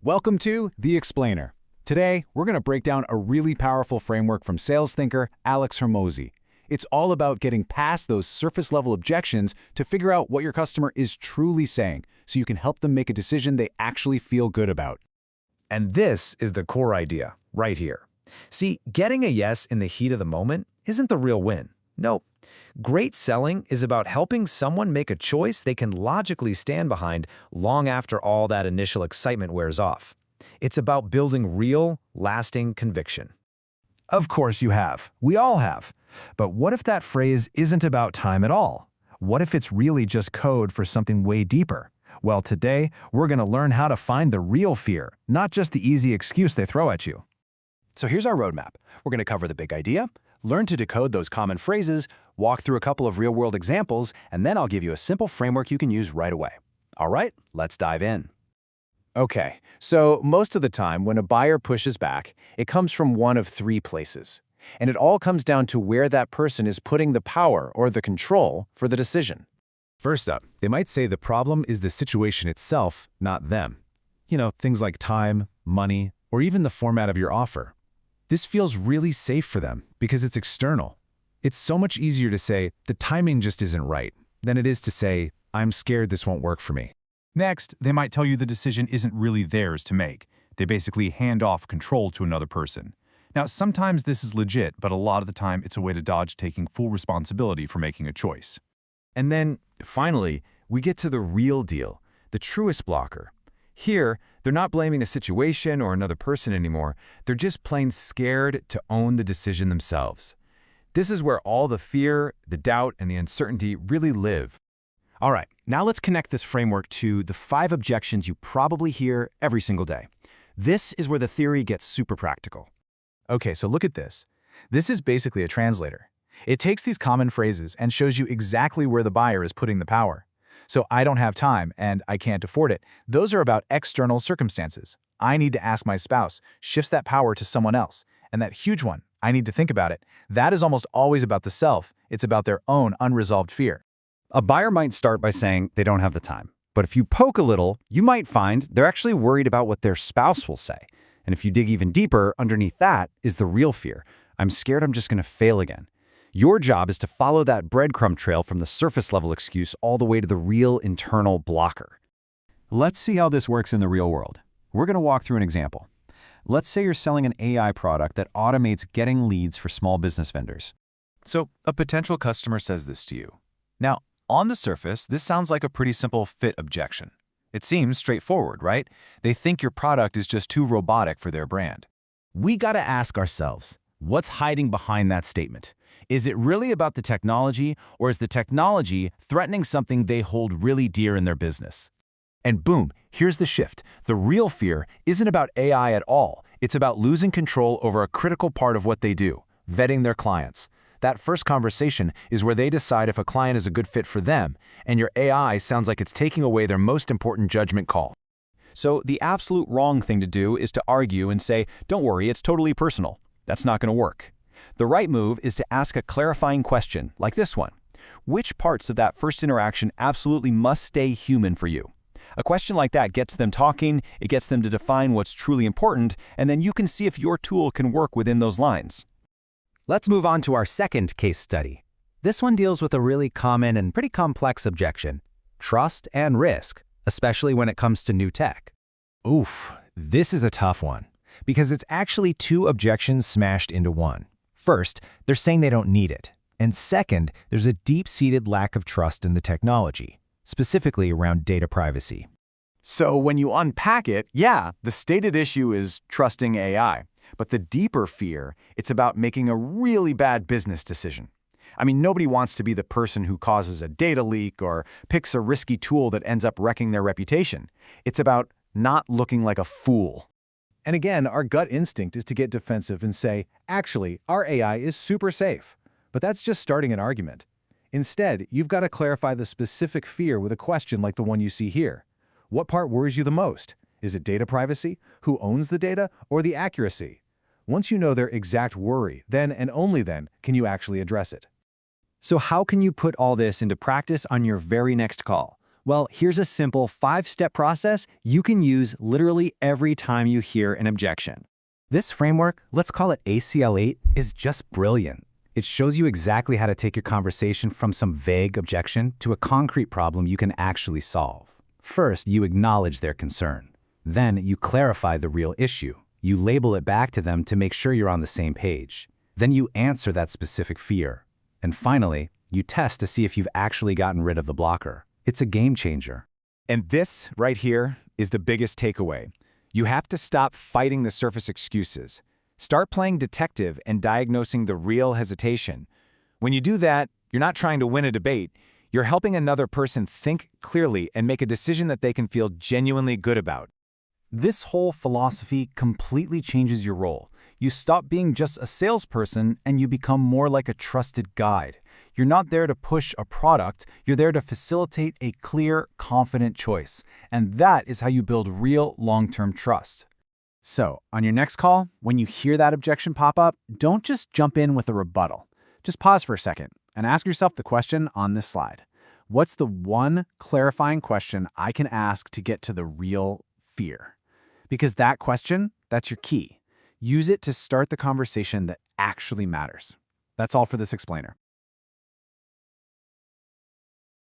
Welcome to The Explainer. Today, we're going to break down a really powerful framework from sales thinker Alex Hormozi. It's all about getting past those surface-level objections to figure out what your customer is truly saying, so you can help them make a decision they actually feel good about. And this is the core idea, right here. See, getting a yes in the heat of the moment isn't the real win. No. Great selling is about helping someone make a choice they can logically stand behind long after all that initial excitement wears off. It's about building real, lasting conviction. Of course you have. We all have. But what if that phrase isn't about time at all? What if it's really just code for something way deeper? Well, today, we're going to learn how to find the real fear, not just the easy excuse they throw at you. So here's our roadmap. We're going to cover the big idea, learn to decode those common phrases, walk through a couple of real-world examples, and then I'll give you a simple framework you can use right away. All right, let's dive in. Okay, so most of the time when a buyer pushes back, it comes from one of three places. And it all comes down to where that person is putting the power or the control for the decision. First up, they might say the problem is the situation itself, not them. You know, things like time, money, or even the format of your offer. This feels really safe for them because it's external. It's so much easier to say, the timing just isn't right, than it is to say, I'm scared this won't work for me. Next, they might tell you the decision isn't really theirs to make. They basically hand off control to another person. Now, sometimes this is legit, but a lot of the time it's a way to dodge taking full responsibility for making a choice. And then, finally, we get to the real deal, the truest blocker. Here, they're not blaming a situation or another person anymore. They're just plain scared to own the decision themselves. This is where all the fear, the doubt, and the uncertainty really live. All right, now let's connect this framework to the 5 objections you probably hear every single day. This is where the theory gets super practical. Okay, so look at this. This is basically a translator. It takes these common phrases and shows you exactly where the buyer is putting the power. So I don't have time and I can't afford it. Those are about external circumstances. I need to ask my spouse shifts that power to someone else. And that huge one, I need to think about it. That is almost always about the self. It's about their own unresolved fear. A buyer might start by saying they don't have the time. But if you poke a little, you might find they're actually worried about what their spouse will say. And if you dig even deeper, underneath that is the real fear. I'm scared I'm just going to fail again. Your job is to follow that breadcrumb trail from the surface-level excuse all the way to the real internal blocker. Let's see how this works in the real world. We're going to walk through an example. Let's say you're selling an AI product that automates getting leads for small business vendors. So a potential customer says this to you. Now, on the surface, this sounds like a pretty simple fit objection. It seems straightforward, right? They think your product is just too robotic for their brand. We got to ask ourselves, what's hiding behind that statement? Is it really about the technology, or is the technology threatening something they hold really dear in their business? And boom, here's the shift. The real fear isn't about AI at all. It's about losing control over a critical part of what they do, vetting their clients. That first conversation is where they decide if a client is a good fit for them, and your AI sounds like it's taking away their most important judgment call. So the absolute wrong thing to do is to argue and say, don't worry, it's totally personal. That's not going to work. The right move is to ask a clarifying question, like this one. Which parts of that first interaction absolutely must stay human for you? A question like that gets them talking, it gets them to define what's truly important, and then you can see if your tool can work within those lines. Let's move on to our second case study. This one deals with a really common and pretty complex objection: trust and risk, especially when it comes to new tech. Oof, this is a tough one, because it's actually 2 objections smashed into one. First, they're saying they don't need it. And second, there's a deep-seated lack of trust in the technology, specifically around data privacy. So when you unpack it, yeah, the stated issue is trusting AI. But the deeper fear, it's about making a really bad business decision. I mean, nobody wants to be the person who causes a data leak or picks a risky tool that ends up wrecking their reputation. It's about not looking like a fool. And again, our gut instinct is to get defensive and say, actually, our AI is super safe. But that's just starting an argument. Instead, you've got to clarify the specific fear with a question like the one you see here. What part worries you the most? Is it data privacy? Who owns the data? Or the accuracy? Once you know their exact worry, then and only then can you actually address it. So how can you put all this into practice on your very next call? Well, here's a simple 5-step process you can use literally every time you hear an objection. This framework, let's call it ACL8, is just brilliant. It shows you exactly how to take your conversation from some vague objection to a concrete problem you can actually solve. First, you acknowledge their concern. Then, you clarify the real issue. You label it back to them to make sure you're on the same page. Then you answer that specific fear. And finally, you test to see if you've actually gotten rid of the blocker. It's a game changer. And this, right here, is the biggest takeaway. You have to stop fighting the surface excuses. Start playing detective and diagnosing the real hesitation. When you do that, you're not trying to win a debate. You're helping another person think clearly and make a decision that they can feel genuinely good about. This whole philosophy completely changes your role. You stop being just a salesperson and you become more like a trusted guide. You're not there to push a product, you're there to facilitate a clear, confident choice. And that is how you build real, long-term trust. So, on your next call, when you hear that objection pop up, don't just jump in with a rebuttal. Just pause for a second and ask yourself the question on this slide. What's the one clarifying question I can ask to get to the real fear? Because that question, that's your key. Use it to start the conversation that actually matters. That's all for this explainer.